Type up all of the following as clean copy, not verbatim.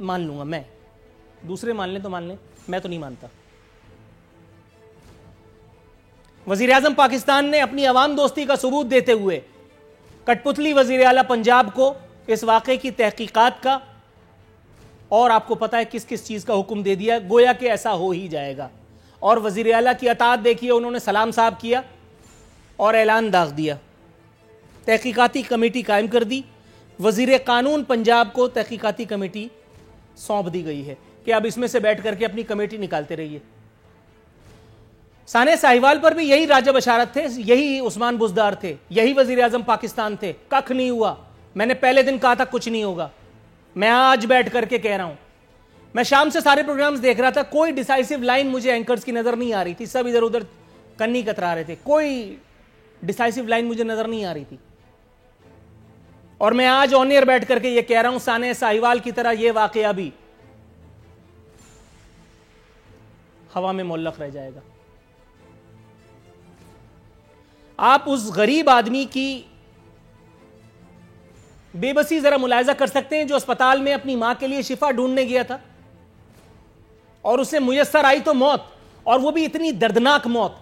مان لوں گا، میں، دوسرے مان لیں تو مان لیں، میں تو نہیں مانتا۔ وزیر اعظم پاکستان نے اپنی عوام دوستی کا ثبوت دیتے ہوئے کٹ پتلی وزیر اعلیٰ پنجاب کو اس واقعے کی تحقیقات کا اور آپ کو پتا ہے کس کس چیز کا حکم دے دیا، گویا کہ ایسا ہو ہی جائے گا۔ اور وزیر اعلیٰ کی اطاعت دیکھیے، انہوں نے سلام صاحب کیا اور اعلان داغ دیا، تحقیقاتی کمیٹی قائم کر دی۔ وزیر قانون پنجاب کو تحقیقاتی کمیٹی سونپ دی گئی ہے کہ اب اس میں سے بیٹھ کر کے اپنی کمیٹی نکالتے رہیے۔ سانحہ ساہیوال پر بھی یہی راجہ بشارت تھے، یہی عثمان بزدار تھے، یہی وزیر اعظم پاکستان تھے، ککھ نہیں ہوا۔ میں نے پہلے دن کہا تھا کچھ نہیں ہوگا، میں آج بیٹھ کر کے کہہ رہا ہوں۔ میں شام سے سارے پروگرامز دیکھ رہا تھا، کوئی ڈیسائیسو لائن مجھے اینکرز کی نظر نہیں آ رہی تھی، سب ادھر ادھر کنی کترا رہے تھے، کوئی ڈیسائیسو لائن مجھے نظر نہیں آ رہی تھی۔ اور میں آج آن ایئر بیٹھ کر کے یہ کہہ رہا ہوں، سانحہ ساہیوال کی طرح یہ واقعہ بھی ہوا میں معلق رہ جائے گا۔ آپ اس غریب آدمی کی بے بسی ذرا ملاحظہ کر سکتے ہیں جو اسپتال میں اپنی ماں کے لیے شفا ڈھونڈنے گیا تھا اور اسے میسر آئی تو موت، اور وہ بھی اتنی دردناک موت،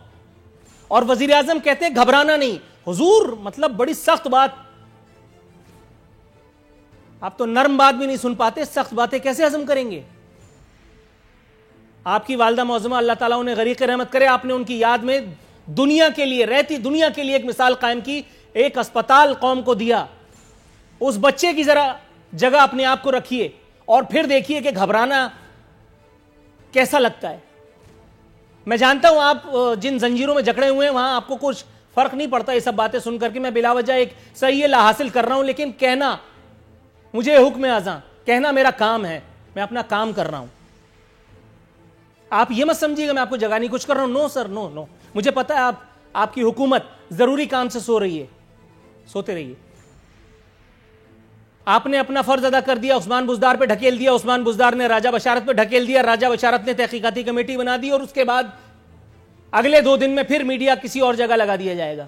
اور وزیر اعظم کہتے ہیں گھبرانا نہیں۔ حضور مطلب بڑی سخت بات، آپ تو نرم بات بھی نہیں سن پاتے، سخت باتیں کیسے ہضم کریں گے؟ آپ کی والدہ معظمہ اللہ تعالیٰ انہیں غریق رحمت کرے، آپ نے ان کی یاد میں دنیا کے لیے، رہتی دنیا کے لیے ایک مثال قائم کی، ایک اسپتال قوم کو دیا۔ اس بچے کی ذرا جگہ اپنے آپ کو رکھیے اور پھر دیکھیے کہ گھبرانا کیسا لگتا ہے۔ میں جانتا ہوں آپ جن زنجیروں میں جکڑے ہوئے ہیں وہاں آپ کو کچھ فرق نہیں پڑتا یہ سب باتیں سن کر کے، میں بلا وجہ ایک صحیح لا حاصل کر رہا ہوں، لیکن کہنا مجھے حکم اعظم، کہنا میرا کام ہے، میں اپنا کام کر رہا ہوں۔ آپ یہ مت سمجھیے کہ میں آپ کو جگہ نہیں کچھ کر رہا ہوں، نو سر، نو، مجھے پتا ہے آپ کی حکومت ضروری کام سے سو رہی ہے، سوتے رہیے۔ آپ نے اپنا فرض ادا کر دیا، عثمان بزدار پہ ڈھکیل دیا، عثمان بزدار نے راجہ بشارت پہ ڈھکیل دیا، راجہ بشارت نے تحقیقاتی کمیٹی بنا دی، اور اس کے بعد اگلے 2 دن میں پھر میڈیا کسی اور جگہ لگا دیا جائے گا۔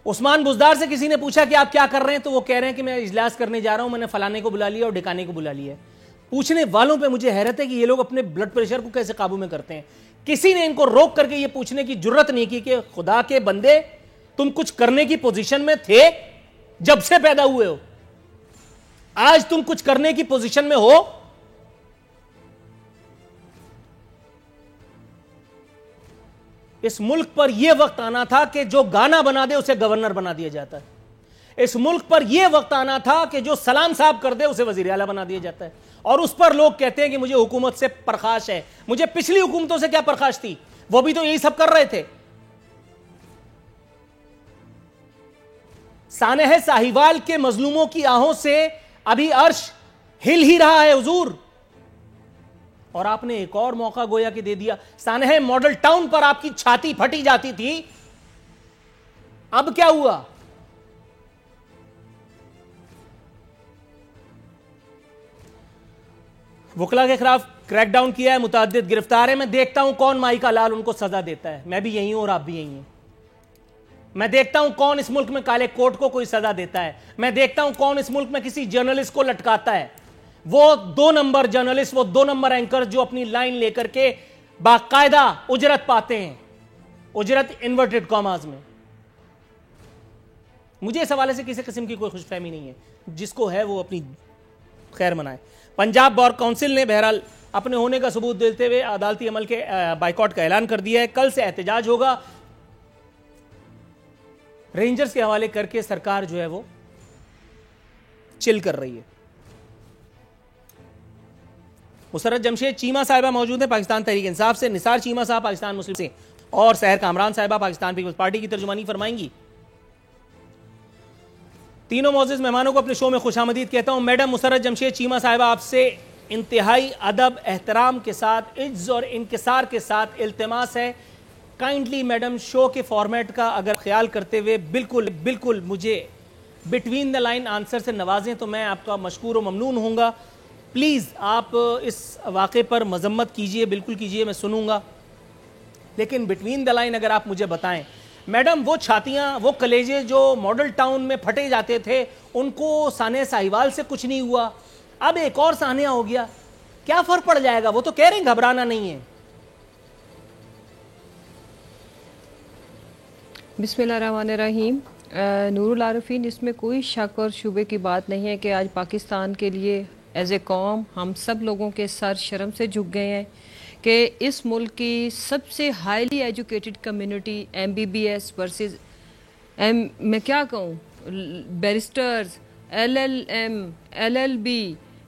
عثمان بزدار سے کسی نے پوچھا کہ آپ کیا کر رہے ہیں تو وہ کہہ رہے ہیں کہ میں اجلاس کرنے جا رہا ہوں، میں نے فلانے کو بلا لیا اور ڈھکانے کو بلا لیا ہے۔ پوچھنے والوں پہ مجھے حیرت ہے کہ یہ لوگ اپنے بلڈ پریشر کو کیسے قابو میں کرتے ہیں۔ کسی نے ان کو روک کر کے یہ پوچھنے کی جرت نہیں کی کہ خدا کے بندے تم کچھ کرنے کی پوزیشن میں تھے جب سے پیدا ہوئے ہو، آج تم کچھ کرنے کی پوزیشن میں ہو؟ اس ملک پر یہ وقت آنا تھا کہ جو گانا بنا دے اسے گورنر بنا دیا جاتا ہے۔ اس ملک پر یہ وقت آنا تھا کہ جو سلام صاحب کر دے اسے وزیر اعلیٰ بنا دیا جاتا ہے، اور اس پر لوگ کہتے ہیں کہ مجھے حکومت سے پرخاش ہے۔ مجھے پچھلی حکومتوں سے کیا پرخاش تھی؟ وہ بھی تو یہی سب کر رہے تھے۔ سانحہ ساہیوال کے مظلوموں کی آہوں سے ابھی عرش ہل ہی رہا ہے حضور، اور آپ نے ایک اور موقع گویا کہ دے دیا۔ سانحہ ماڈل ٹاؤن پر آپ کی چھاتی پھٹی جاتی تھی، اب کیا ہوا؟ وکلا کے خلاف کریک ڈاؤن کیا ہے، متعدد گرفتار ہے۔ میں دیکھتا ہوں کون مائی کا لال ان کو سزا دیتا ہے، میں بھی یہی ہوں اور آپ بھی یہی ہیں۔ میں دیکھتا ہوں کون اس ملک میں کالے کوٹ کو کوئی سزا دیتا ہے، میں دیکھتا ہوں کون اس ملک میں کسی جرنلسٹ کو لٹکاتا ہے۔ وہ 2 نمبر جرنلسٹ، وہ 2 نمبر اینکر جو اپنی لائن لے کر کے باقاعدہ اجرت پاتے ہیں، اجرت انورٹڈ کاماز میں۔ مجھے اس حوالے سے کسی قسم کی کوئی خوش فہمی نہیں ہے، جس کو ہے وہ اپنی خیر منائے۔ پنجاب بار کونسل نے بہرحال اپنے ہونے کا ثبوت دیتے ہوئے عدالتی عمل کے بائیکاٹ کا اعلان کر دیا ہے۔ کل سے احتجاج ہوگا۔ رینجرز کے حوالے کر کے سرکار جو ہے وہ چل کر رہی ہے۔ مسرت جمشید چیمہ صاحبہ موجود ہیں پاکستان تحریک انصاف سے، نثار چیمہ صاحب پاکستان مسلم سے، اور سحر کامران صاحبہ پاکستان پیپلز پارٹی کی ترجمانی فرمائیں گی۔ تینوں معزز مہمانوں کو اپنے شو میں خوش آمدید کہتا ہوں۔ میڈم مسرت جمشید چیمہ صاحبہ، آپ سے انتہائی ادب، احترام کے ساتھ، عجز اور انکسار کے ساتھ التماس ہے، کائنڈلی میڈم شو کے فارمیٹ کا اگر خیال کرتے ہوئے بالکل مجھے بٹوین دا لائن آنسر سے نوازیں تو میں آپ کا مشکور و ممنون ہوں گا۔ پلیز آپ اس واقعے پر مذمت کیجئے، بالکل کیجئے، میں سنوں گا، لیکن بٹوین دا لائن اگر آپ مجھے بتائیں میڈم، وہ چھاتیاں، وہ کلیجے جو ماڈل ٹاؤن میں پھٹے جاتے تھے، ان کو سانحہ ساہیوال سے کچھ نہیں ہوا، اب ایک اور سانحہ ہو گیا, کیا فرق پڑ جائے گا؟ وہ تو کہہ رہے ہیں گھبرانا نہیں ہے. بسم اللہ الرحمن الرحیم. نور العارفین, اس میں کوئی شک اور شبے کی بات نہیں ہے کہ آج پاکستان کے لیے ایز اے قوم ہم سب لوگوں کے سر شرم سے جھک گئے ہیں کہ اس ملک کی سب سے highly educated community MBBS versus میں کیا کہوں, بیرسٹرز, LLM, LLB,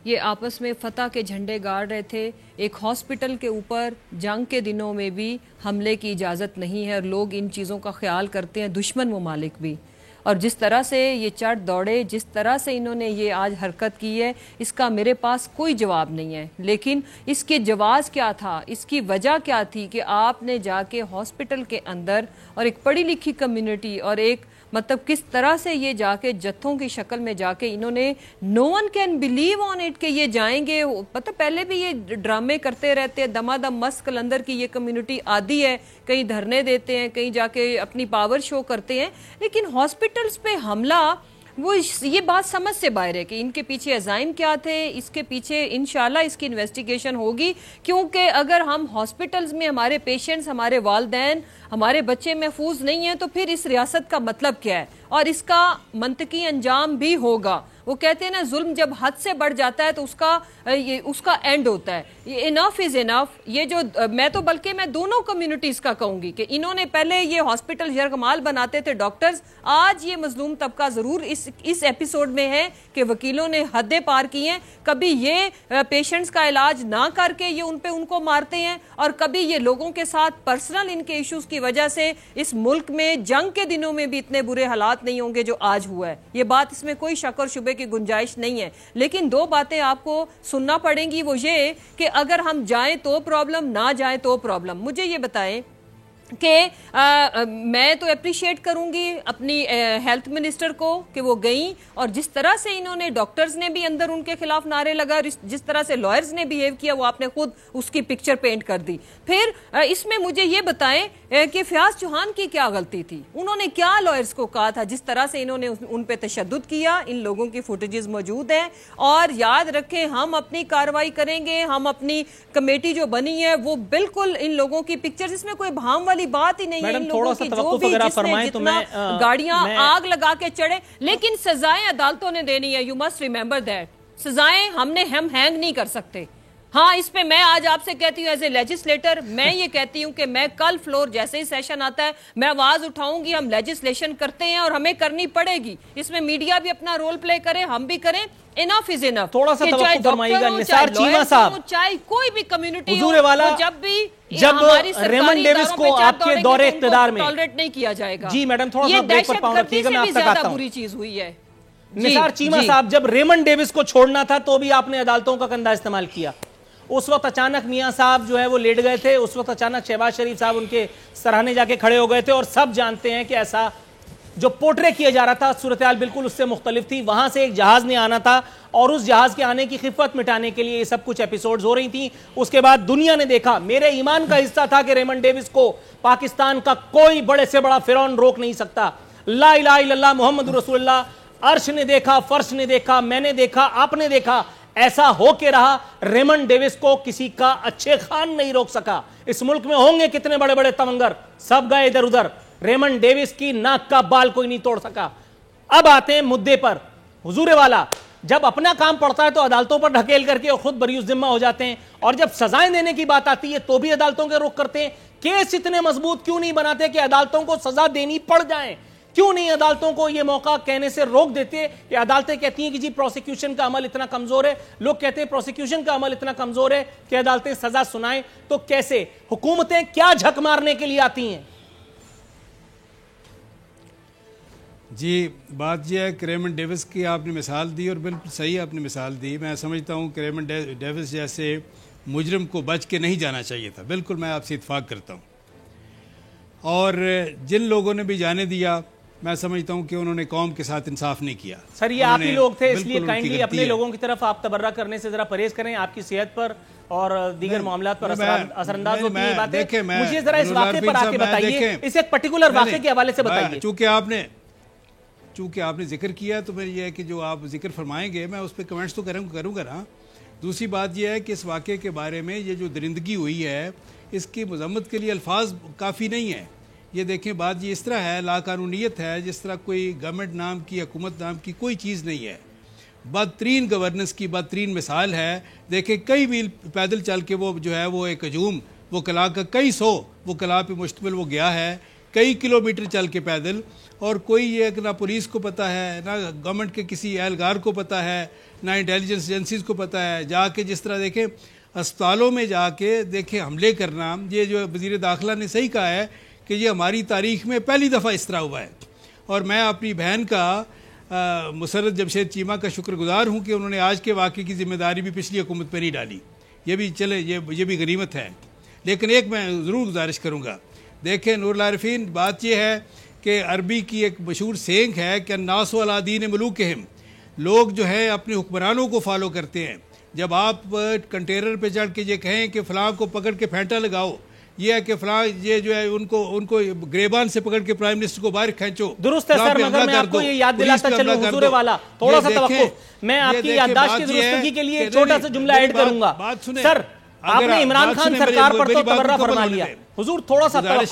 یہ آپس میں فتح کے جھنڈے گاڑ رہے تھے. ایک ہاسپٹل کے اوپر جنگ کے دنوں میں بھی حملے کی اجازت نہیں ہے, اور لوگ ان چیزوں کا خیال کرتے ہیں, دشمن ممالک بھی. اور جس طرح سے یہ چڑھ دوڑے, جس طرح سے انہوں نے یہ آج حرکت کی ہے, اس کا میرے پاس کوئی جواب نہیں ہے. لیکن اس کے جواز کیا تھا, اس کی وجہ کیا تھی کہ آپ نے جا کے ہاسپٹل کے اندر, اور ایک پڑھی لکھی کمیونٹی, اور ایک مطلب کس طرح سے یہ جا کے جتھوں کی شکل میں جا کے انہوں نے no one can believe on it کہ یہ جائیں گے. پتہ پہلے بھی یہ ڈرامے کرتے رہتے ہیں, دما دم مست قلندر کی یہ کمیونٹی عادی ہے, کہیں دھرنے دیتے ہیں, کہیں جا کے اپنی پاور شو کرتے ہیں. لیکن ہاسپٹلز پہ حملہ, وہ یہ بات سمجھ سے باہر ہے کہ ان کے پیچھے عزائم کیا تھے. اس کے پیچھے انشاءاللہ اس کی انویسٹیگیشن ہوگی, کیونکہ اگر ہم ہاسپٹلز میں ہمارے پیشنٹس, ہمارے والدین, ہمارے بچے محفوظ نہیں ہیں تو پھر اس ریاست کا مطلب کیا ہے, اور اس کا منطقی انجام بھی ہوگا. وہ کہتے ہیں نا, ظلم جب حد سے بڑھ جاتا ہے تو اس کا اینڈ ہوتا ہے. انف از انف. یہ جو میں تو بلکہ میں دونوں کمیونٹیز کا کہوں گی کہ انہوں نے پہلے یہ ہاسپٹل یرغمال بناتے تھے ڈاکٹرز, آج یہ مظلوم طبقہ ضرور اس ایپیسوڈ میں ہے کہ وکیلوں نے حدیں پار کی ہیں. کبھی یہ پیشنٹس کا علاج نہ کر کے یہ ان کو مارتے ہیں, اور کبھی یہ لوگوں کے ساتھ پرسنل ان کے ایشوز کی وجہ سے اس ملک میں جنگ کے دنوں میں بھی اتنے برے حالات نہیں ہوں گے جو آج ہوا ہے. یہ بات, اس میں کوئی شک اور شبے کی گنجائش نہیں ہے. لیکن دو باتیں آپ کو سننا پڑیں گی, وہ یہ کہ اگر ہم جائیں تو پرابلم, نہ جائیں تو پرابلم. مجھے یہ بتائیں کہ میں تو اپریشیٹ کروں گی اپنی ہیلتھ منسٹر کو کہ وہ گئیں, اور جس طرح سے انہوں نے, ڈاکٹرز نے بھی اندر ان کے خلاف نعرے لگا, اور جس طرح سے لائرز نے بیہیو کیا, وہ آپ نے خود اس کی پکچر پینٹ کر دی. پھر اس میں مجھے یہ بتائیں کہ فیاض چوہان کی کیا غلطی تھی, انہوں نے کیا لائرز کو کہا تھا, جس طرح سے انہوں نے ان پہ تشدد کیا. ان لوگوں کی فوٹیجز موجود ہیں, اور یاد رکھیں ہم اپنی کارروائی کریں گے. ہم اپنی کمیٹی جو بنی ہے وہ بالکل ان لوگوں کی پکچر, اس میں کوئی بھام والی بات ہی نہیں ہے. ان لوگوں کی جو بھی جس نے جتنا گاڑیاں آگ لگا کے چڑھے, لیکن سزائیں عدالتوں نے دینی ہے. You must remember that. سزائیں ہم ہینگ نہیں کر سکتے. ہاں, اس پہ میں آج آپ سے کہتی ہوں ایز اے لیجسلیٹر, میں یہ کہتی ہوں کہ میں کل فلور جیسے ہی سیشن آتا ہے میں آواز اٹھاؤں گی. ہم لیجسلیشن کرتے ہیں اور ہمیں کرنی پڑے گی. اس میں میڈیا بھی اپنا رول پلے کرے, ہم بھی کریں. انف از انف. تھوڑا سا توقع فرمائیے گا نثار چیمہ صاحب, چاہے کوئی بھی کمیونٹی حضور والا, جب ریمنڈ ڈیوس کو آپ کے دور اقتدار میں ٹالریٹ نہیں کیا جائے گا. جی میڈم, تھوڑا سا بریک پر پاؤں رکھیے گا, میں آپ تک آتا ہوں. بری چیز ہوئی ہے نثار چیمہ صاحب, جب ریمنڈ ڈیوس کو چھوڑنا تھا تو بھی آپ نے عدالتوں کا کندھا استعمال کیا. اس وقت اچانک میاں صاحب جو ہے وہ لیٹ گئے تھے, اس وقت اچانک شہباز شریف صاحب ان کے سراہنے جا کے کھڑے ہو گئے تھے, اور سب جانتے ہیں کہ ایسا جو پورٹرے کیا جا رہا تھا صورتحال بالکل اس سے مختلف تھی. وہاں سے ایک جہاز نے آنا تھا, اور اس جہاز کے آنے کی خفت مٹانے کے لیے یہ سب کچھ ایپیسوڈز ہو رہی تھیں. اس کے بعد دنیا نے دیکھا, میرے ایمان کا حصہ تھا کہ ریمنڈ ڈیوس کو پاکستان کا کوئی بڑے سے بڑا فرعون روک نہیں سکتا. لا الہ الا اللہ محمد رسول اللہ. عرش نے دیکھا, فرش نے دیکھا, میں نے دیکھا, آپ نے دیکھا, ایسا ہو کے رہا. ریمنڈ ڈیوس کو کسی کا اچھے خان نہیں روک سکا. اس ملک میں ہوں گے کتنے بڑے بڑے تمنگر, سب گئے ادھر ادھر. ریمنڈ ڈیوس کی ناک کا بال کوئی نہیں توڑ سکا. اب آتے ہیں مدے پر. حضور والا, جب اپنا کام پڑتا ہے تو عدالتوں پر ڈھکیل کر کے خود بری ذمہ ہو جاتے ہیں, اور جب سزائیں دینے کی بات آتی ہے تو بھی عدالتوں کے رخ کرتے ہیں. کیس اتنے مضبوط کیوں نہیں بناتے کہ عدالتوں کو سزا دینی پڑ جائیں؟ کیوں نہیں عدالتوں کو یہ موقع کہنے سے روک دیتے کہ عدالتیں کہتی ہیں کہ جی پروسیکیوشن کا عمل اتنا کمزور ہے, لوگ کہتے ہیں پروسیکیوشن کا عمل اتنا کمزور ہے کہ عدالتیں سزا سنائیں, تو کیسے حکومتیں کیا جھک مارنے کے لیے آتی ہیں؟ جی بات یہ ہے کہ ریمنڈ ڈیوس کی آپ نے مثال دی, اور بالکل صحیح آپ نے مثال دی. میں سمجھتا ہوں کہ ریمنڈ ڈیوس جیسے مجرم کو بچ کے نہیں جانا چاہیے تھا. بالکل میں آپ سے اتفاق کرتا ہوں. اور جن لوگوں نے بھی جانے دیا, میں سمجھتا ہوں کہ انہوں نے قوم کے ساتھ انصاف نہیں کیا. سر یہ آپ ہی لوگ تھے, اس لیے کائنڈلی اپنے لوگوں کی طرف آپ تبرہ کرنے سے ذرا پرہیز کریں. آپ کی صحت پر اور دیگر معاملات پر اثر انداز ہوتی ہے باتیں. مجھے ذرا اس واقعے پر آ کے بتائیے, اس ایک پرٹیکولر واقعے کے حوالے سے بتائیے. چونکہ آپ نے ذکر کیا تو میری یہ ہے کہ جو آپ ذکر فرمائیں گے میں اس پہ کمنٹس تو کروں گا نا. دوسری بات یہ ہے کہ اس واقعے کے بارے میں یہ جو درندگی ہوئی ہے اس کی مذمت کے لیے الفاظ کافی نہیں ہیں. یہ دیکھیں بات یہ اس طرح ہے، لا قانونیت ہے، جس طرح کوئی گورنمنٹ نام کی حکومت نام کی کوئی چیز نہیں ہے. بدترین گورننس کی بدترین مثال ہے. دیکھیں کئی میل پیدل چل کے وہ جو ہے وہ ایک ہجوم وہ قلعہ کا کئی سو وہ قلعہ پہ مشتمل وہ گیا ہے، کئی کلومیٹر چل کے پیدل، اور کوئی یہ نہ پولیس کو پتہ ہے، نہ گورنمنٹ کے کسی اہلکار کو پتہ ہے، نہ انٹیلیجنس ایجنسیز کو پتہ ہے. جا کے جس طرح دیکھیں اسپتالوں میں جا کے دیکھیں حملے کرنا، یہ جو وزیر داخلہ نے صحیح کہا ہے کہ یہ ہماری تاریخ میں پہلی دفعہ اس طرح ہوا ہے. اور میں اپنی بہن کا مسرت جمشید چیمہ کا شکر گزار ہوں کہ انہوں نے آج کے واقعے کی ذمہ داری بھی پچھلی حکومت پہ نہیں ڈالی. یہ بھی چلے یہ بھی غنیمت ہے. لیکن ایک میں ضرور گزارش کروں گا. دیکھیں نور العارفین، بات یہ ہے کہ عربی کی ایک مشہور سینگ ہے کہ الناس علی دین ملوکہم، لوگ جو ہے اپنے حکمرانوں کو فالو کرتے ہیں. جب آپ کنٹینر پہ چڑھ کے یہ کہیں کہ فلاں کو پکڑ کے پھینٹا لگاؤ، یہ ہے کہ فلاں یہ جو ہے ان کو گریبان سے پکڑ کے پرائم منسٹر کو باہر کھینچو. درست ہے سر، مگر میں آپ کو یہ یاد دلاتا چلوں حضور والا تھوڑا سا توقف، میں آپ کی یادداشت کی درستگی کے لیے چھوٹا سا جملہ ایڈ کروں گا. سر آپ نے عمران خان سرکار پر تو تبرہ فرما لیا. حضور تھوڑا سا توقف،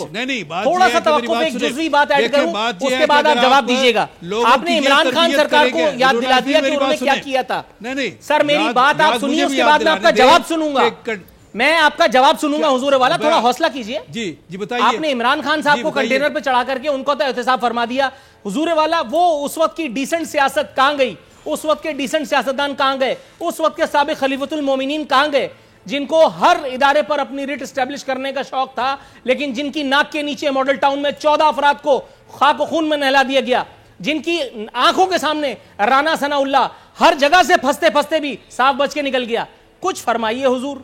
تھوڑا سا توقف، ایک جزوی بات ایڈ کروں، اس کے بعد آپ جواب دیجیے گا. آپ نے عمران خان سرکار کو یاد دلا دیا کہ انہوں نے کیا کیا تھا. سر میری بات آپ سنیے، اس کے بعد میں آپ کا جواب سنوں گا. میں آپ کا جواب سنوں گا حضور والا، تھوڑا حوصلہ کیجئے. جی بتائیے. آپ نے عمران خان صاحب کو کنٹینر پہ چڑھا کر کے ان کو تو احتساب فرما دیا. حضور والا وہ اس وقت کی ڈیسنٹ سیاست کہاں گئی؟ اس وقت کے ڈیسنٹ سیاستدان کہاں گئے؟ اس وقت کے سابق خلیفۃ المومنین کہاں گئے جن کو ہر ادارے پر اپنی ریٹ اسٹیبلش کرنے کا شوق تھا، لیکن جن کی ناک کے نیچے ماڈل ٹاؤن میں 14 افراد کو خاک و خون میں نہلا دیا گیا، جن کی آنکھوں کے سامنے رانا ثناء اللہ ہر جگہ سے پھنستے پھنستے بھی صاف بچ کے نکل گیا. کچھ فرمائیے حضور.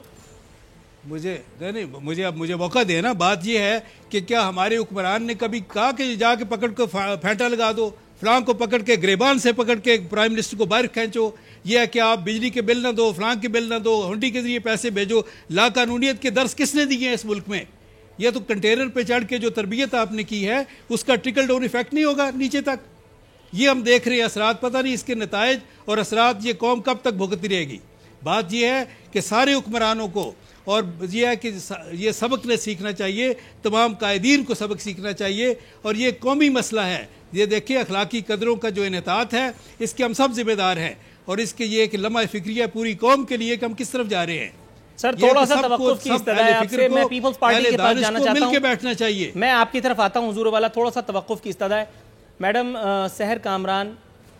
مجھے موقع دے نا. بات یہ ہے کہ کیا ہمارے حکمران نے کبھی کہا کہ جا کے پکڑ کے پھینٹا لگا دو، فلاں کو پکڑ کے گریبان سے پکڑ کے پرائم منسٹر کو باہر کھینچو، یہ ہے کہ آپ بجلی کے بل نہ دو، فلاں کے بل نہ دو، ہنڈی کے ذریعے پیسے بھیجو. لا قانونیت کے درس کس نے دیے ہیں اس ملک میں؟ یہ تو کنٹینر پہ چڑھ کے جو تربیت آپ نے کی ہے اس کا ٹرکل ڈاؤن ایفیکٹ نہیں ہوگا نیچے تک. یہ ہم دیکھ رہے ہیں اثرات، پتہ نہیں اس کے نتائج اور اثرات یہ قوم کب تک بھگتتی رہے گی. بات یہ ہے کہ سارے حکمرانوں کو، اور یہ ہے کہ یہ سبق نے سیکھنا چاہیے، تمام قائدین کو سبق سیکھنا چاہیے، اور یہ قومی مسئلہ ہے. یہ دیکھیں اخلاقی قدروں کا جو انحطاط ہے اس کے ہم سب ذمہ دار ہیں، اور اس کے یہ ایک لمحہ فکریہ پوری قوم کے لیے کہ ہم کس طرف جا رہے ہیں. سر تھوڑا سا توقف کی استدعا ہے آپ سے. میں پیپلز پارٹی کے پاس جانا چاہتا ہوں، مل کے بیٹھنا چاہیے. میں آپ کی طرف آتا ہوں حضور والا. تھوڑا سا توقف کی استدعا ہے. میڈم سحر کامران،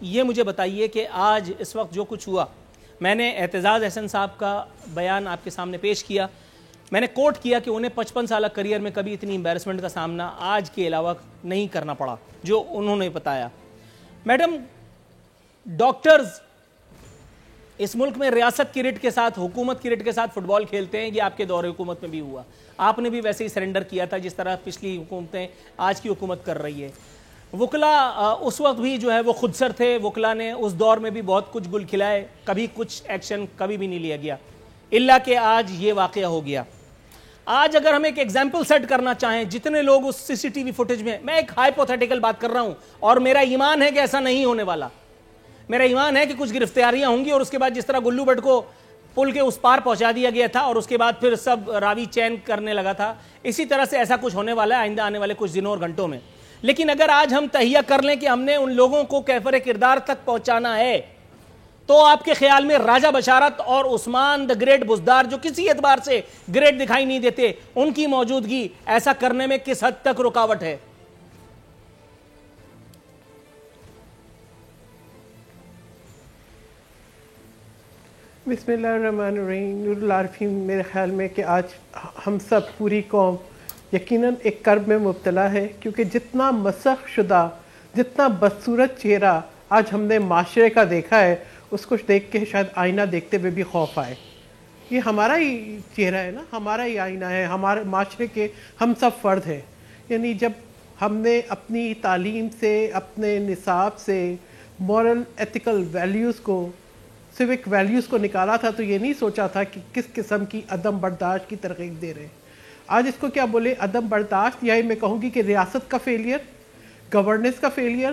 یہ مجھے بتائیے کہ آج اس وقت جو کچھ ہوا، میں نے اعتزاز احسن صاحب کا بیان آپ کے سامنے پیش کیا، میں نے کوٹ کیا کہ انہیں 55 سالہ کریئر میں کبھی اتنی امبیرسمنٹ کا سامنا آج کے علاوہ نہیں کرنا پڑا جو انہوں نے بتایا. میڈم ڈاکٹرز اس ملک میں ریاست کی رٹ کے ساتھ، حکومت کی رٹ کے ساتھ فٹ بال کھیلتے ہیں. یہ آپ کے دور حکومت میں بھی ہوا، آپ نے بھی ویسے ہی سرنڈر کیا تھا جس طرح پچھلی حکومتیں آج کی حکومت کر رہی ہے. وکلا اس وقت بھی جو ہے وہ خود سر تھے، وکلا نے اس دور میں بھی بہت کچھ گل کھلائے، کبھی کچھ ایکشن کبھی بھی نہیں لیا گیا، الا کہ آج یہ واقعہ ہو گیا. آج اگر ہم ایک ایگزامپل سیٹ کرنا چاہیں، جتنے لوگ اس سی سی ٹی وی فوٹیج میں، میں ایک ہائپوتھیٹیکل بات کر رہا ہوں اور میرا ایمان ہے کہ ایسا نہیں ہونے والا، میرا ایمان ہے کہ کچھ گرفتاریاں ہوں گی، اور اس کے بعد جس طرح گلو بٹ کو پل کے اس پار پہنچا دیا گیا تھا اور اس کے بعد پھر سب راوی چین کرنے لگا تھا، اسی طرح سے ایسا کچھ ہونے والا ہے آئندہ آنے والے کچھ دنوں اور گھنٹوں میں. لیکن اگر آج ہم تہیہ کر لیں کہ ہم نے ان لوگوں کو کیفر کردار تک پہنچانا ہے، تو آپ کے خیال میں راجہ بشارت اور عثمان دا گریٹ بزدار جو کسی اعتبار سے گریٹ دکھائی نہیں دیتے، ان کی موجودگی ایسا کرنے میں کس حد تک رکاوٹ ہے؟ بسم اللہ الرحمن الرحیم. نور العارفین، میرے خیال میں کہ آج ہم سب پوری قوم یقیناً ایک کرب میں مبتلا ہے، کیونکہ جتنا مسخ شدہ، جتنا بدصورت چہرہ آج ہم نے معاشرے کا دیکھا ہے، اس کو دیکھ کے شاید آئینہ دیکھتے ہوئے بھی خوف آئے. یہ ہمارا ہی چہرہ ہے نا، ہمارا ہی آئینہ ہے، ہمارے معاشرے کے ہم سب فرد ہیں. یعنی جب ہم نے اپنی تعلیم سے، اپنے نصاب سے مورل ایتھیکل ویلیوز کو، سوک ویلیوز کو نکالا تھا، تو یہ نہیں سوچا تھا کہ کس قسم کی عدم برداشت کی ترغیب دے رہے ہیں. آج اس کو کیا بولے، عدم برداشت، یا میں کہوں گی کہ ریاست کا فیلئر، گورننس کا فیلئر،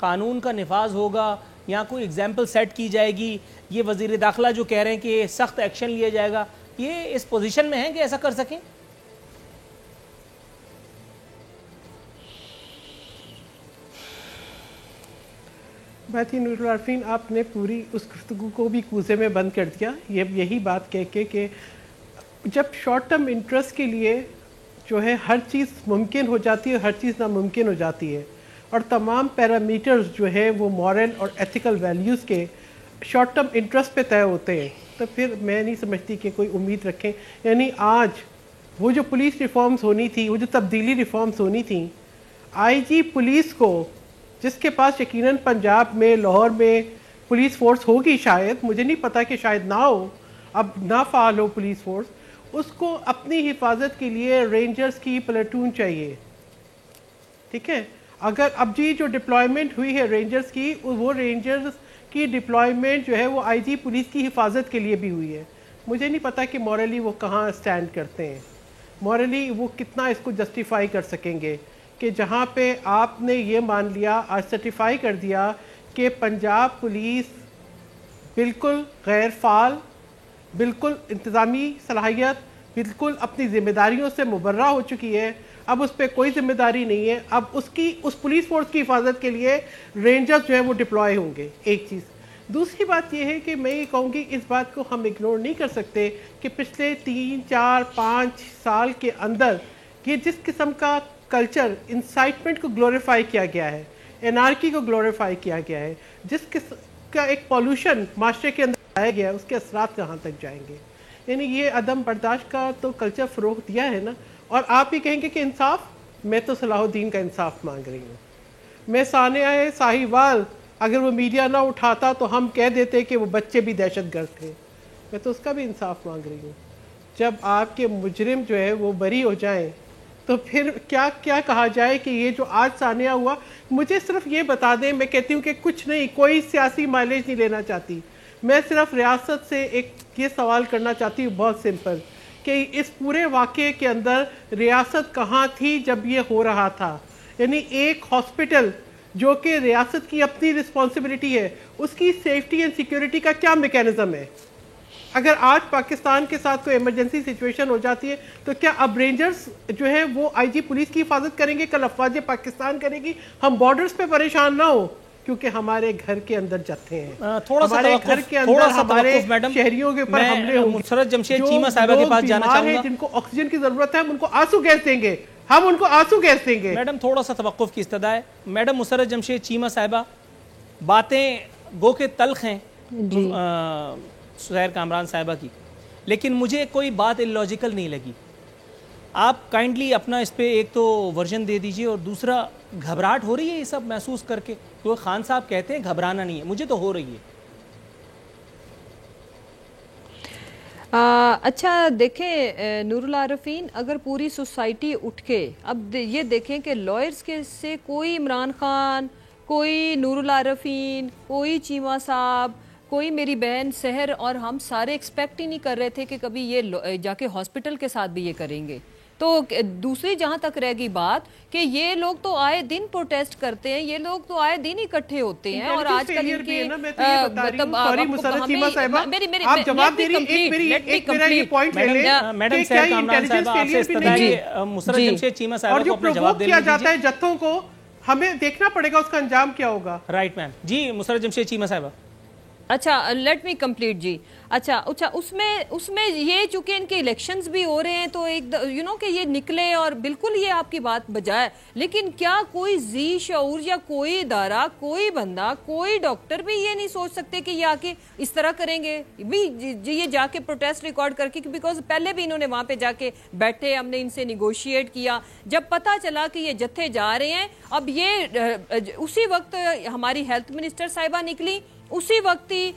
قانون کا نفاذ ہوگا یا کوئی ایگزامپل سیٹ کی جائے گی؟ یہ وزیر داخلہ جو کہہ رہے ہیں کہ سخت ایکشن لیا جائے گا، یہ اس پوزیشن میں ہیں کہ ایسا کر سکیں؟ بات یہ نور العارفین، آپ نے پوری اس گفتگو کو بھی کوزے میں بند کر دیا یہی بات کہہ کے کہ جب شارٹ ٹرم انٹرسٹ کے لیے جو ہے ہر چیز ممکن ہو جاتی ہے، ہر چیز ناممکن ہو جاتی ہے، اور تمام پیرامیٹرز جو ہے وہ مورل اور ایتھیکل ویلیوز کے شارٹ ٹرم انٹرسٹ پہ طے ہوتے ہیں، تو پھر میں نہیں سمجھتی کہ کوئی امید رکھیں. یعنی آج وہ جو پولیس ریفارمز ہونی تھی، وہ جو تبدیلی ریفارمز ہونی تھیں، آئی جی پولیس کو جس کے پاس یقیناً پنجاب میں لاہور میں پولیس فورس ہوگی، شاید مجھے نہیں پتا کہ شاید نہ ہو، اب نہ فعال ہو پولیس فورس، اس کو اپنی حفاظت کے لیے رینجرز کی پلاٹون چاہیے. ٹھیک ہے، اگر اب جی جو ڈپلائمنٹ ہوئی ہے رینجرز کی، وہ رینجرز کی ڈپلائمنٹ جو ہے وہ آئی جی پولیس کی حفاظت کے لیے بھی ہوئی ہے. مجھے نہیں پتا کہ مورلی وہ کہاں اسٹینڈ کرتے ہیں، مورلی وہ کتنا اس کو جسٹیفائی کر سکیں گے کہ جہاں پہ آپ نے یہ مان لیا، آج سرٹیفائی کر دیا کہ پنجاب پولیس بالکل غیر فعال، بالکل انتظامی صلاحیت، بالکل اپنی ذمہ داریوں سے مبرہ ہو چکی ہے، اب اس پہ کوئی ذمہ داری نہیں ہے. اب اس پولیس فورس کی حفاظت کے لیے رینجرز جو ہیں وہ ڈپلوائے ہوں گے، ایک چیز. دوسری بات یہ ہے کہ میں یہ کہوں گی اس بات کو ہم اگنور نہیں کر سکتے کہ پچھلے 3 4 5 سال کے اندر یہ جس قسم کا کلچر انسائٹمنٹ کو گلوریفائی کیا گیا ہے، انارکی کو گلوریفائی کیا گیا ہے، جس قسم کا ایک پولوشن معاشرے کے اندر آیا گیا ہے، اس کے اثرات کہاں تک جائیں گے. یعنی یہ عدم برداشت کا تو کلچر فروغ دیا ہے نا. اور آپ یہ کہیں گے کہ انصاف، میں تو صلاح الدین کا انصاف مانگ رہی ہوں. میں ثانیہ ساہیوال اگر وہ میڈیا نہ اٹھاتا تو ہم کہہ دیتے کہ وہ بچے بھی دہشت گرد تھے. میں تو اس کا بھی انصاف مانگ رہی ہوں. جب آپ کے مجرم جو ہے وہ بری ہو جائیں تو پھر کیا کہا جائے کہ یہ جو آج ثانیہ ہوا. مجھے صرف یہ بتا دیں، میں کہتی ہوں کہ کچھ نہیں، کوئی سیاسی مائلیج نہیں لینا چاہتی، میں صرف ریاست سے ایک یہ سوال کرنا چاہتی ہوں بہت سمپل، کہ اس پورے واقعے کے اندر ریاست کہاں تھی جب یہ ہو رہا تھا. یعنی ایک ہاسپٹل جو کہ ریاست کی اپنی رسپانسبلٹی ہے، اس کی سیفٹی اینڈ سیکیورٹی کا کیا میکینزم ہے؟ اگر آج پاکستان کے ساتھ کوئی ایمرجنسی سچویشن ہو جاتی ہے تو کیا اب رینجرز جو ہے وہ آئی جی پولیس کی حفاظت کریں گے، کل افواج پاکستان کرے گی؟ ہم بارڈرز پہ پریشان نہ ہو کیونکہ ہمارے گھر کے اندر جتھے ہیں، ہمارے گھر کے اندر ہمارے شہریوں کے اوپر حملے ہوں گے. مسرت جمشید چیمہ صاحبہ کے پاس جانا چاہوں گا. جن کو آکسیجن کی ضرورت ہے ہم ان کو آنسو گیس دیں گے، ہم ان کو آنسو گیس دیں گے. میڈم تھوڑا سا توقف کی استدعا ہے. میڈم مسرت جمشید چیمہ صاحبہ، باتیں گو کے تلخ ہیں سہیر کامران صاحبہ کی، لیکن مجھے کوئی بات اللاجیکل نہیں لگی. آپ کائنڈلی اپنا اس پہ ایک تو ورژن دے دیجئے، اور دوسرا گھبراہٹ ہو رہی ہے یہ سب محسوس کر کے؟ تو خان صاحب کہتے ہیں گھبرانا نہیں ہے، مجھے تو ہو رہی ہے. اچھا دیکھیں نور العارفین، اگر پوری سوسائٹی اٹھ کے اب یہ دیکھیں کہ لائرز کے سے کوئی عمران خان، کوئی نور العارفین، کوئی چیمہ صاحب، کوئی میری بہن سحر، اور ہم سارے ایکسپیکٹ ہی نہیں کر رہے تھے کہ کبھی یہ جا کے ہاسپٹل کے ساتھ بھی یہ کریں گے. تو دوسری جہاں تک رہ گئی بات کہ یہ لوگ تو آئے دن پروٹیسٹ کرتے ہیں، یہ لوگ تو آئے دن اکٹھے ہوتے ہیں، اور آج کل ان کے میڈم سہیر کامران صاحبہ آپ سے استدعا ہے مسرت جمشید چیمہ صاحبہ کو اپنا جواب دینے دیجیے. جاتا ہے جتھوں کو ہمیں دیکھنا پڑے گا اس کا انجام کیا ہوگا. Right ma'am. جی مسرت جمشید چیمہ صاحبہ. اچھا لیٹ می کمپلیٹ جی. اچھا اس میں یہ چونکہ ان کے الیکشنز بھی ہو رہے ہیں تو ایک کہ یہ نکلے، اور بالکل یہ آپ کی بات بجائے، لیکن کیا کوئی ذی شعور یا کوئی ادارہ، کوئی بندہ، کوئی ڈاکٹر بھی یہ نہیں سوچ سکتے کہ یہ آ کے اس طرح کریں گے بھی یہ جا کے پروٹیسٹ ریکارڈ کر کے؟ بیکاز پہلے بھی انہوں نے وہاں پہ جا کے بیٹھے، ہم نے ان سے نیگوشیٹ کیا. جب پتہ چلا کہ یہ جتھے جا رہے ہیں، اب یہ اسی وقت ہماری ہیلتھ منسٹر صاحبہ نکلی، اسی وقت ہی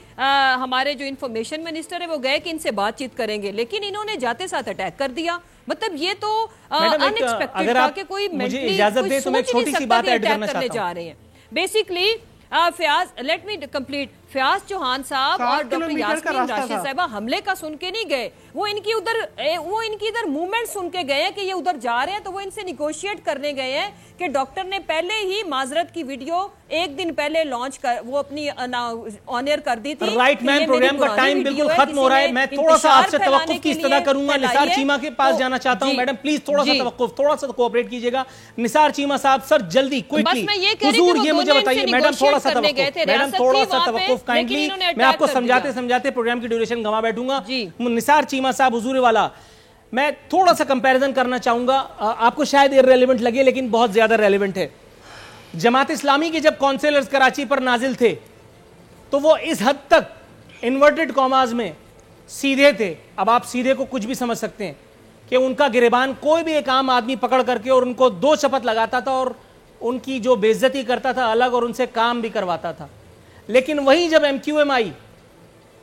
ہمارے جو انفارمیشن منسٹر ہے وہ گئے کہ ان سے بات چیت کریں گے، لیکن انہوں نے جاتے ساتھ اٹیک کر دیا. مطلب یہ تو ان ایکسپیکٹڈ تھا کہ کوئی مینٹلی سوچ نہیں سکتا کہ اٹیک کرنے جا رہے ہیں. Basically Fayaz, let me complete. Fayaz Chauhan صاحب 7 اور ڈاکٹر کلومیٹر کا یاسمین راستہ راشد تھا۔ صاحبہ حملے کا سن کے نہیں گئے، وہ ان کی ادھر موومنٹ سن کے گئے ہیں کہ یہ ادھر جا رہے ہیں، تو وہ ان سے نیگوشیٹ کرنے گئے ہیں کہ ڈاکٹر نے پہلے ہی معذرت کی ویڈیو ایک دن پہلے لانچ کر وہ اپنی آنر کر دی تھی۔ رائٹ مین پروگرام کا ٹائم بالکل ختم ہو رہا ہے، میں تھوڑا سا آپ سے توقف کی استدعا کروں گا، نثار چیمہ کے پاس جانا چاہتا ہوں۔ میڈم پلیز تھوڑا سا توقف، تھوڑا سا کوآپریٹ کیجئے گا۔ نثار چیمہ صاحب سر جلدی کوئکلی حضور یہ مجھے بتائیے، میڈم تھوڑا سا توقف، میڈم تھوڑا سا توقف کائنڈلی، میں آپ کو سمجھاتے پروگرام کی ڈیوریشن گنوا بیٹھوں گا۔ نثار چیمہ صاحب حضور والا، میں تھوڑا سا کمپیریزن کرنا چاہوں گا، آپ کو شاید irrelevant لگے لیکن بہت زیادہ ریلیونٹ ہے۔ جماعت اسلامی کے جب کونسلرز کراچی پر نازل تھے تو وہ اس حد تک انورٹڈ کاماز میں سیدھے تھے، اب آپ سیدھے کو کچھ بھی سمجھ سکتے ہیں، کہ ان کا گریبان کوئی بھی ایک عام آدمی پکڑ کر کے اور ان کو 2 شپت لگاتا تھا اور ان کی جو بے عزتی کرتا تھا الگ اور ان سے کام بھی کرواتا تھا۔ لیکن وہیں جب MQM آئی،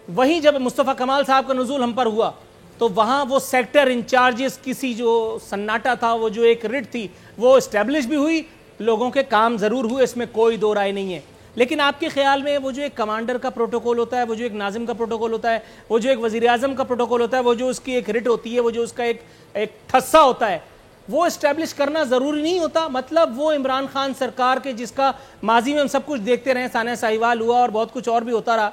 وہیں جب مصطفیٰ کمال صاحب کا نزول ہم پر ہوا، تو وہاں وہ سیکٹر انچارجز کسی جو سناٹا تھا، وہ جو ایک رٹ تھی وہ اسٹیبلش بھی ہوئی، لوگوں کے کام ضرور ہوئے، اس میں کوئی دو رائے نہیں ہے۔ لیکن آپ کے خیال میں وہ جو ایک کمانڈر کا پروٹوکول ہوتا ہے، وہ جو ایک ناظم کا پروٹوکول ہوتا ہے، وہ جو ایک وزیر اعظم کا پروٹوکول ہوتا ہے، وہ جو اس کی ایک رٹ ہوتی ہے، وہ جو اس کا ایک ٹھسا ہوتا ہے، وہ اسٹیبلش کرنا ضروری نہیں ہوتا؟ مطلب وہ عمران خان سرکار کے جس کا ماضی میں ہم سب کچھ دیکھتے رہے، ثانیہ ساہیوال ہوا اور بہت کچھ اور بھی ہوتا رہا،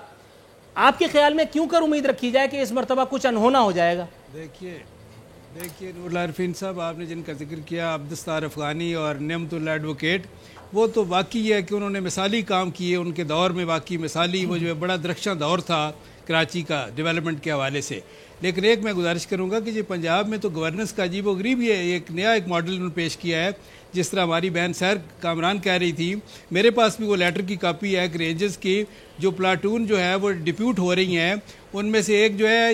آپ کے خیال میں کیوں کر امید رکھی جائے کہ اس مرتبہ کچھ انہونا ہو جائے گا؟ دیکھیے نور العارفین صاحب، آپ نے جن کا ذکر کیا، عبدالستار افغانی اور نعمت اللہ ایڈوکیٹ، وہ تو واقعی ہے کہ انہوں نے مثالی کام کیے ان کے دور میں، واقعی مثالی، وہ جو بڑا درخشاں دور تھا کراچی کا ڈیولپمنٹ کے حوالے سے۔ لیکن ایک میں گزارش کروں گا کہ یہ پنجاب میں تو گورننس کا عجیب و غریب ہے، ایک نیا ماڈل انہوں نے پیش کیا ہے، جس طرح ہماری بہن سیر کامران کہہ رہی تھی، میرے پاس بھی وہ لیٹر کی کاپی ہے کہ رینجز کی جو پلاٹون جو ہے وہ ڈپیوٹ ہو رہی ہیں، ان میں سے ایک جو ہے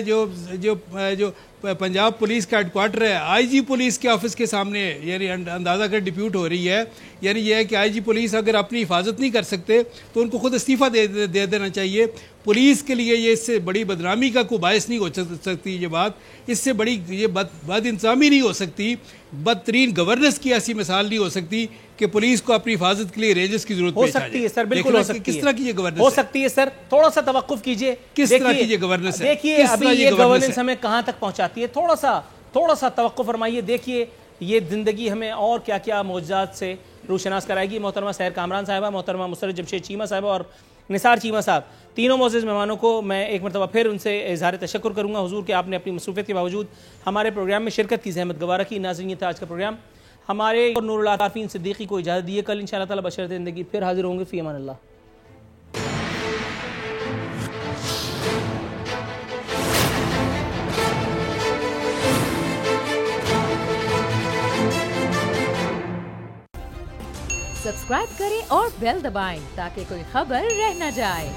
جو پنجاب پولیس کا ہیڈ کوارٹر ہے، آئی جی پولیس کے آفس کے سامنے، یعنی اندازہ کر ڈپیوٹ ہو رہی ہے، یعنی یہ ہے کہ آئی جی پولیس اگر اپنی حفاظت نہیں کر سکتے تو ان کو خود استعفیٰ دے دینا چاہیے۔ پولیس کے لیے یہ اس سے بڑی بدنامی کا کوئی باعث نہیں ہو سکتی یہ بات، اس سے بڑی یہ بد انتظامی نہیں ہو سکتی، بدترین گورننس کی ایسی مثال نہیں ہو سکتی کہ پولیس کو اپنی حفاظت کے لیے رینجرز کی ضرورت ہو سکتی ہے سر، بالکل ہو سکتی ہے۔ کس طرح کی یہ گورننس ہو سکتی ہے سر، تھوڑا سا توقف کیجئے، کس طرح کی یہ گورننس ہے؟ دیکھیے ابھی یہ گورننس ہمیں کہاں تک پہنچاتی ہے، تھوڑا سا توقف فرمائیے، دیکھیے یہ زندگی ہمیں اور کیا کیا معجزات سے روشناس کرائے گی۔ محترمہ سیر کامران صاحبہ، محترمہ مسرت جمشید چیمہ صاحبہ اور نثار چیمہ صاحب، تینوں معزز مہمانوں کو میں ایک مرتبہ پھر ان سے اظہار تشکر کروں گا حضور کہ آپ نے اپنی مصروفیت کے باوجود ہمارے پروگرام میں شرکت کی زحمت گوارہ کی۔ ناظرین یہ تھا آج کا پروگرام، ہمارے اور نور العارفین صدیقی کو اجازت دیے، کل انشاءاللہ تعالی بشرط زندگی پھر حاضر ہوں گے۔ فی امان اللہ۔ سبسکرائب کریں اور بیل دبائیں تاکہ کوئی خبر رہ نہ جائے۔